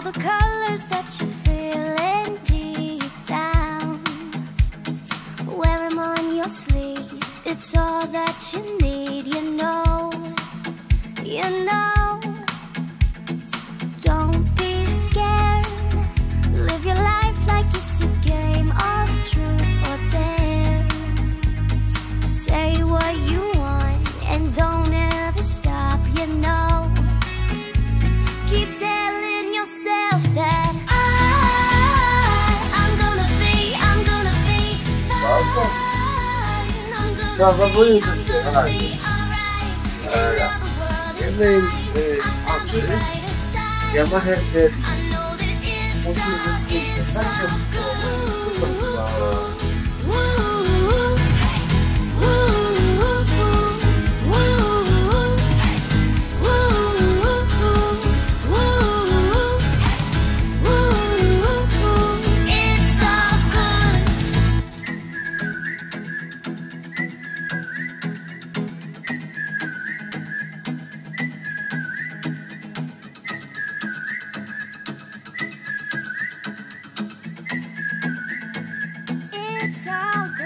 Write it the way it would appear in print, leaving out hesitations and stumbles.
all the colors that you're feeling deep down. Wear them on your sleeve, it's all that you need, you know, you know. Don't be scared, live your life like it's a game of truth or dare. Say what you want and don't ever stop, you know. Keep telling yourself that I'm gonna be Wow. fine. I'm No, gonna ma voi be siete alright. lei oggi Yamaha I know that molto interessante un it's all good. It's all good.